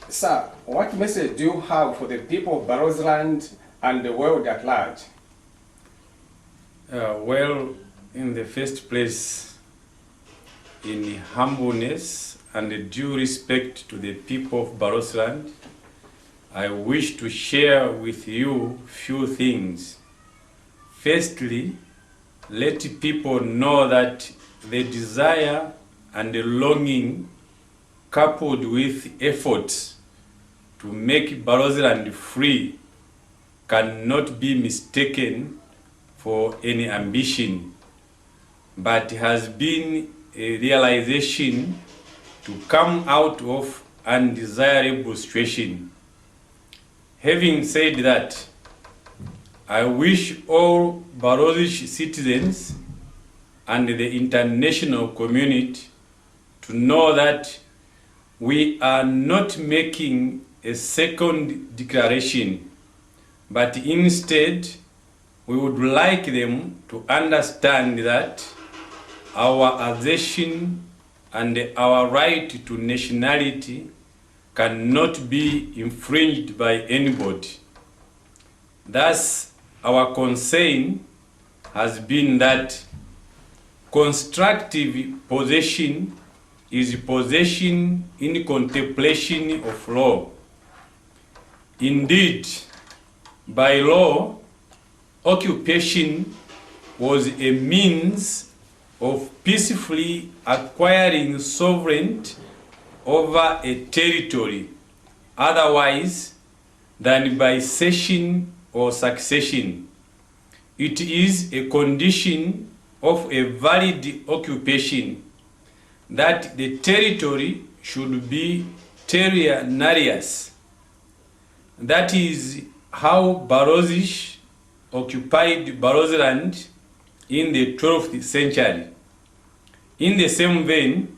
Sir, what message do you have for the people of Barotseland and the world at large? Well, in the first place, in humbleness and due respect to the people of Barotseland, I wish to share with you few things. Firstly, let people know that the desire and the longing coupled with efforts to make Barotseland free cannot be mistaken for any ambition, but has been a realization to come out of undesirable situation. Having said that, I wish all Barotseland citizens and the international community to know that we are not making a second declaration, but instead we would like them to understand that our assertion and our right to nationality cannot be infringed by anybody. Thus, our concern has been that constructive possession is possession in contemplation of law. Indeed, by law, occupation was a means of peacefully acquiring sovereignty over a territory, otherwise than by cession or succession. It is a condition of a valid occupation that the territory should be terra nullius. That is how Barotseland occupied Barotseland in the 12th century. In the same vein,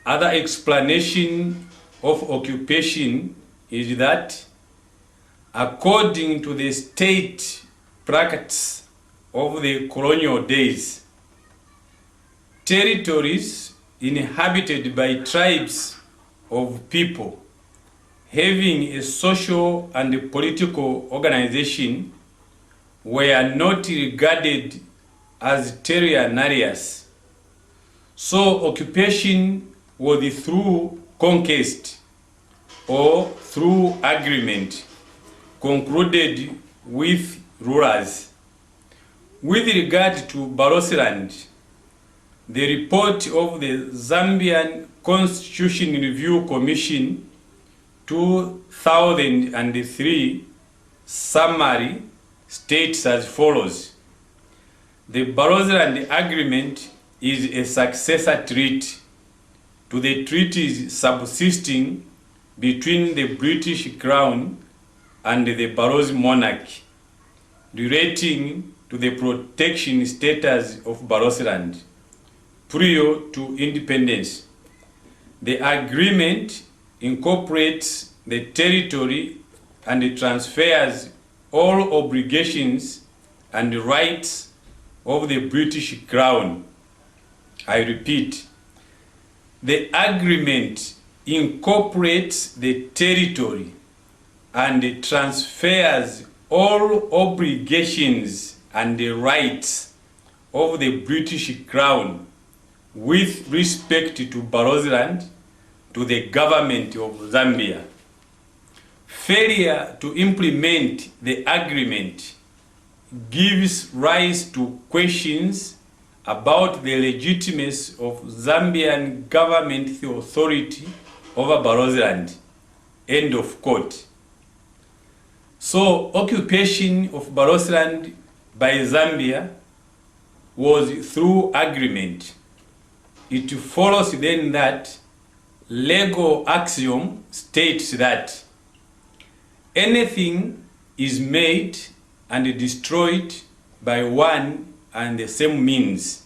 other explanation of occupation is that according to the state practice of the colonial days, territories inhabited by tribes of people having a social and political organization were not regarded as terra nullius. So occupation was through conquest or through agreement concluded with rulers. With regard to Barotseland, the report of the Zambian Constitution Review Commission 2003 summary states as follows: the Barotseland Agreement is a successor treaty to the treaties subsisting between the British Crown and the Barotseland monarchy relating to the protection status of Barotseland prior to independence. The agreement incorporates the territory and transfers all obligations and rights of the British Crown. I repeat, the agreement incorporates the territory and transfers all obligations and the rights of the British Crown with respect to Barotseland to the government of Zambia. Failure to implement the agreement gives rise to questions about the legitimacy of Zambian government authority over Barotseland. End of quote. So occupation of Barotseland by Zambia was through agreement. It follows then that legal axiom states that anything is made and destroyed by one and the same means.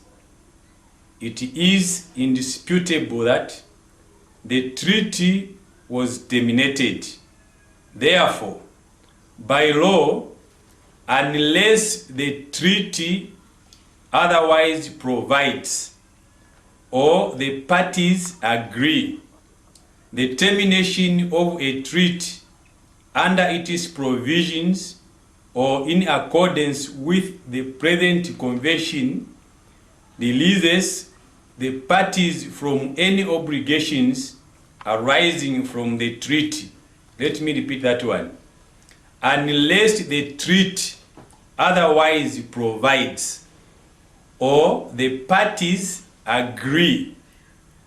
It is indisputable that the treaty was terminated. Therefore, by law, unless the treaty otherwise provides or the parties agree, the termination of a treaty under its provisions or in accordance with the present convention releases the parties from any obligations arising from the treaty. Let me repeat that one. Unless the treaty otherwise provides or the parties agree,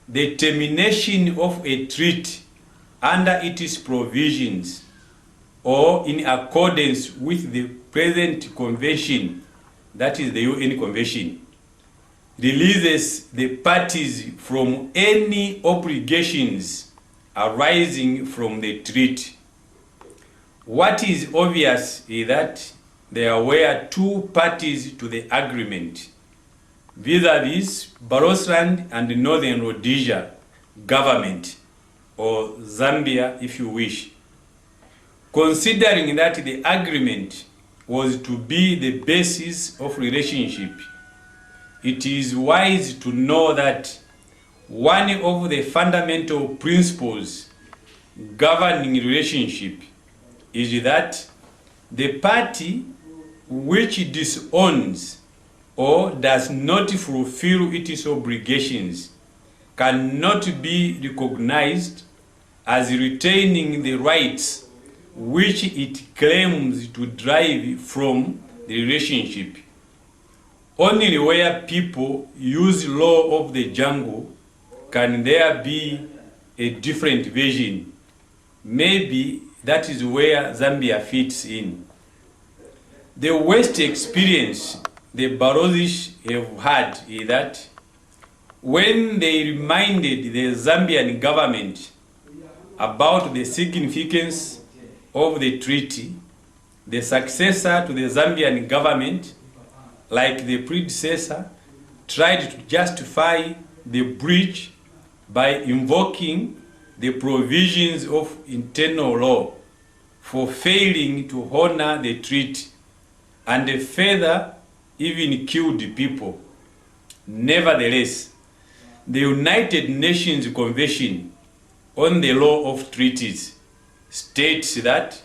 the termination of a treaty under its provisions or in accordance with the present convention, that is the UN Convention, releases the parties from any obligations arising from the treaty. What is obvious is that there were two parties to the agreement, vis-a-vis Barotseland and Northern Rhodesia government, or Zambia if you wish. Considering that the agreement was to be the basis of relationship, it is wise to know that one of the fundamental principles governing relationship is that the party which disowns or does not fulfill its obligations cannot be recognized as retaining the rights which it claims to derive from the relationship. Only where people use law of the jungle can there be a different vision. Maybe that is where Zambia fits in. The worst experience the Barotseland have had is that when they reminded the Zambian government about the significance of the treaty, the successor to the Zambian government, like the predecessor, tried to justify the breach by invoking the provisions of internal law for failing to honor the treaty, and further even killed people. Nevertheless, the United Nations Convention on the Law of Treaties states that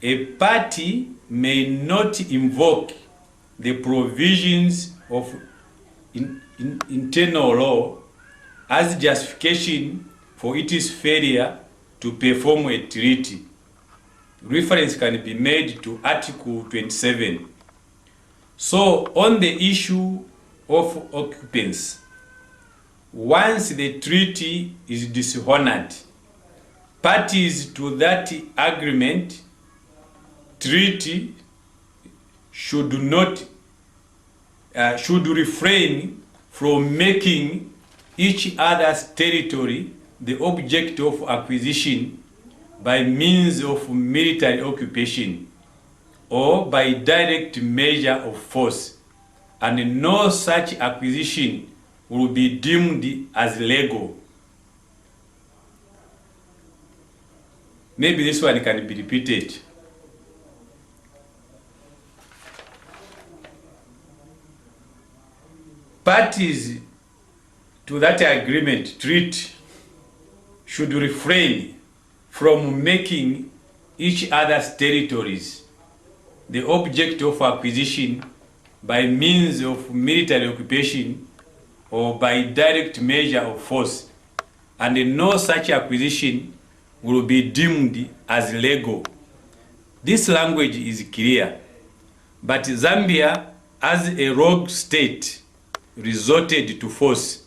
a party may not invoke the provisions of internal law as justification for its failure to perform a treaty. Reference can be made to Article 27. So, on the issue of occupancy, once the treaty is dishonored, parties to that agreement treaty should refrain from making each other's territory the object of acquisition by means of military occupation or by direct measure of force, and no such acquisition will be deemed as legal. Maybe this one can be repeated. Parties to that agreement treaty should refrain from making each other's territories the object of acquisition by means of military occupation or by direct measure of force, and no such acquisition will be deemed as legal. This language is clear, but Zambia, as a rogue state, resorted to force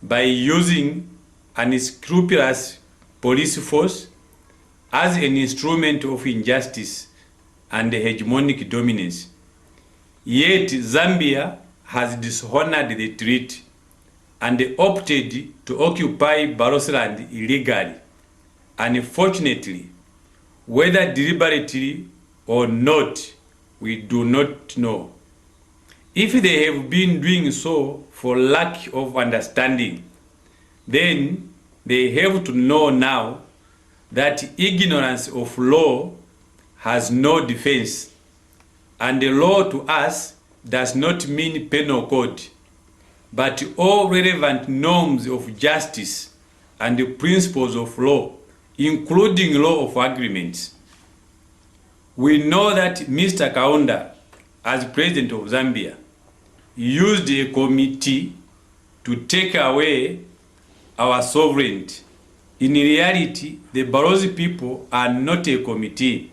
by using unscrupulous police force as an instrument of injustice and hegemonic dominance. Yet Zambia has dishonored the treaty and opted to occupy Barotseland illegally. Unfortunately, whether deliberately or not, we do not know. If they have been doing so for lack of understanding, then they have to know now that ignorance of law has no defense, and the law to us does not mean penal code, but all relevant norms of justice and the principles of law, including law of agreements. We know that Mr. Kaunda, as president of Zambia, used a committee to take away our sovereignty. In reality, the Barotse people are not a committee.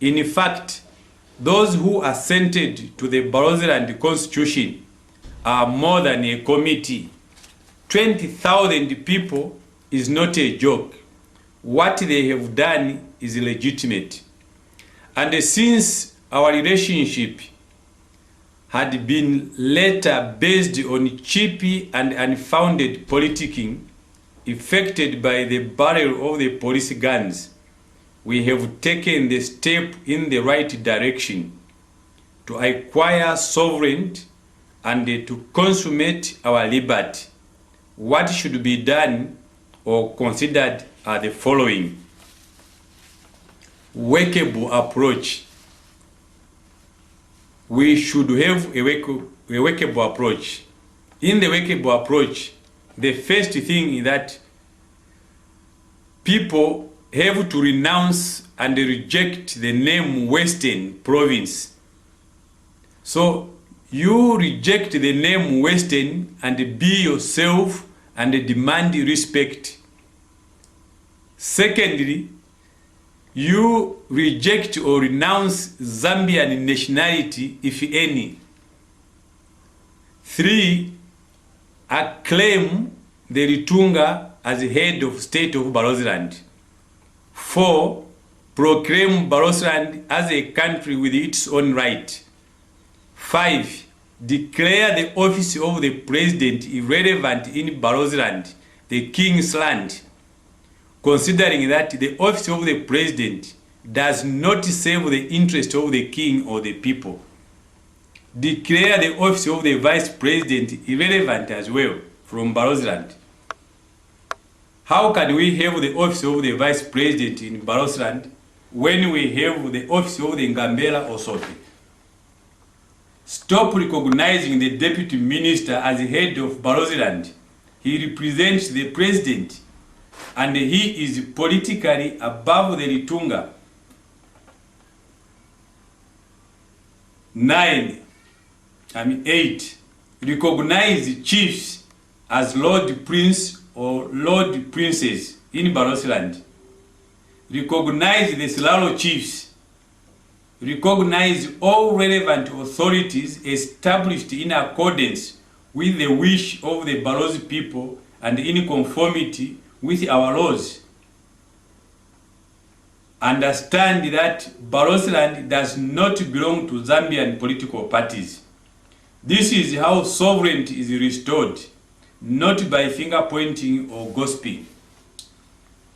In fact, those who assented to the Barotseland Constitution are more than a committee. 20,000 people is not a joke. What they have done is legitimate. And since our relationship had been later based on cheap and unfounded politicking, effected by the barrel of the police guns, we have taken the step in the right direction to acquire sovereignty and to consummate our liberty. What should be done or considered are the following. Workable approach. We should have a workable approach. In the workable approach, the first thing is that people have to renounce and reject the name Western Province. So you reject the name Western and be yourself and demand respect. Secondly, you reject or renounce Zambian nationality, if any. 3, acclaim the Litunga as head of state of Barotseland. 4, proclaim Barotseland as a country with its own right. 5, declare the office of the president irrelevant in Barotseland, the king's land, considering that the office of the president does not serve the interest of the king or the people. Declare the office of the vice president irrelevant as well from Barotseland. How can we have the office of the vice president in Barotseland when we have the office of the Ngambela or Sopi? Stop recognizing the deputy minister as head of Barotseland. He represents the president and he is politically above the Litunga. 8. Recognize chiefs as Lord Prince or Lord Princess in Barotseland. Recognize the Silalo chiefs. Recognize all relevant authorities established in accordance with the wish of the Barotse people and in conformity with our laws. Understand that Barotseland does not belong to Zambian political parties. This is how sovereignty is restored, not by finger pointing or gossiping.